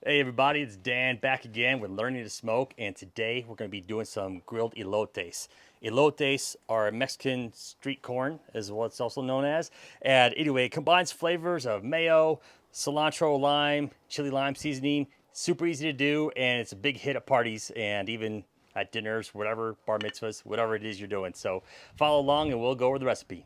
Hey everybody, it's Dan back again with Learning to Smoke, and today we're going to be doing some grilled elotes. Elotes are Mexican street corn, is what it's also known as. And anyway, it combines flavors of mayo, cilantro, lime, chili lime seasoning. Super easy to do, and it's a big hit at parties and even at dinners, whatever, bar mitzvahs, whatever it is you're doing. So follow along and we'll go over the recipe.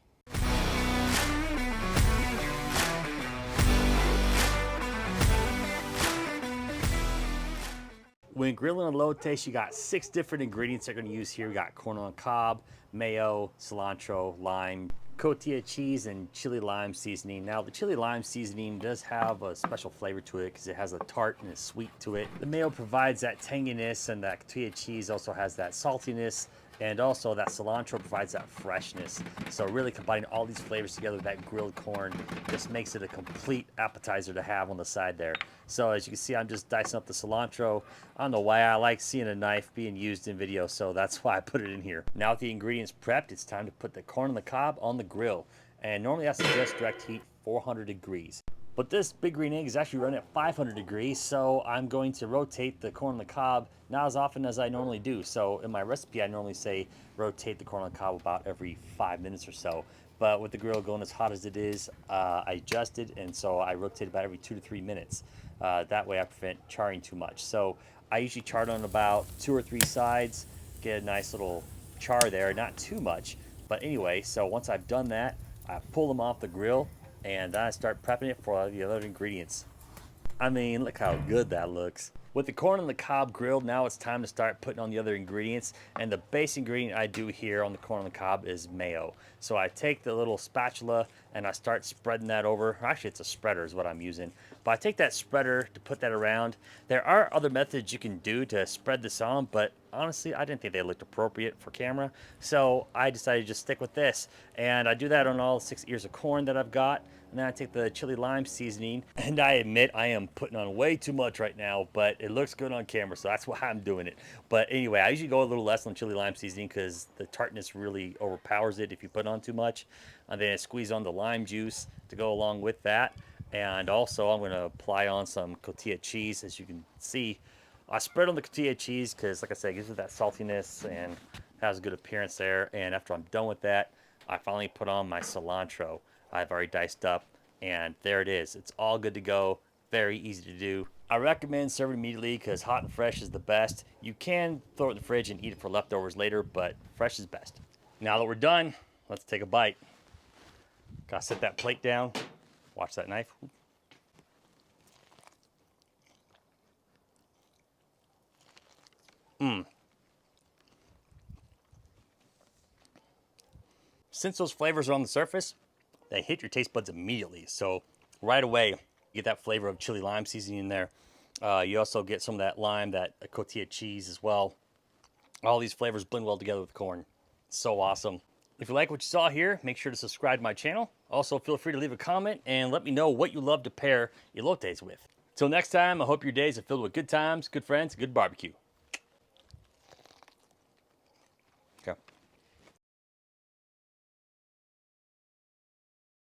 When grilling elotes, you got 6 different ingredients they're going to use here. We got corn on cob, mayo, cilantro, lime, cotija cheese, and chili lime seasoning. Now, the chili lime seasoning does have a special flavor to it because it has a tart and a sweet to it. The mayo provides that tanginess, and that cotija cheese also has that saltiness, and also that cilantro provides that freshness. So really combining all these flavors together with that grilled corn just makes it a complete appetizer to have on the side there. So as you can see, I'm just dicing up the cilantro. I don't know why I like seeing a knife being used in video, so that's why I put it in here. Now with the ingredients prepped, it's time to put the corn on the cob on the grill. And normally I suggest direct heat 400 degrees. But this big green egg is actually running at 500 degrees, so I'm going to rotate the corn on the cob not as often as I normally do. So in my recipe, I normally say rotate the corn on the cob about every 5 minutes or so. But with the grill going as hot as it is, I adjusted, and so I rotate about every 2 to 3 minutes. That way I prevent charring too much. So I usually char it on about 2 or 3 sides, get a nice little char there, not too much. But anyway, so once I've done that, I pull them off the grill, and then I start prepping it for the other ingredients. I mean, look how good that looks. With the corn on the cob grilled, now it's time to start putting on the other ingredients. And the base ingredient I do here on the corn on the cob is mayo. So I take the little spatula and I start spreading that over. Actually, it's a spreader is what I'm using. But I take that spreader to put that around. There are other methods you can do to spread this on, but honestly, I didn't think they looked appropriate for camera. So I decided to just stick with this. And I do that on all 6 ears of corn that I've got. And then I take the chili lime seasoning, and I admit I am putting on way too much right now, but it looks good on camera, so that's why I'm doing it. But anyway, I usually go a little less on chili lime seasoning because the tartness really overpowers it if you put on too much. And then I squeeze on the lime juice to go along with that. And also I'm going to apply on some cotija cheese. As you can see, I spread on the cotija cheese because, like I said, it gives it that saltiness and has a good appearance there. And after I'm done with that, I finally put on my cilantro. I've already diced up, and there it is. It's all good to go. Very easy to do. I recommend serving immediately because hot and fresh is the best. You can throw it in the fridge and eat it for leftovers later, but fresh is best. Now that we're done, let's take a bite. Gotta set that plate down. Watch that knife. Since those flavors are on the surface, they hit your taste buds immediately. So right away, you get that flavor of chili lime seasoning in there. You also get some of that lime, that cotija cheese as well. All these flavors blend well together with corn. So awesome. If you like what you saw here, make sure to subscribe to my channel. Also, feel free to leave a comment and let me know what you love to pair elotes with. Till next time, I hope your days are filled with good times, good friends, and good barbecue.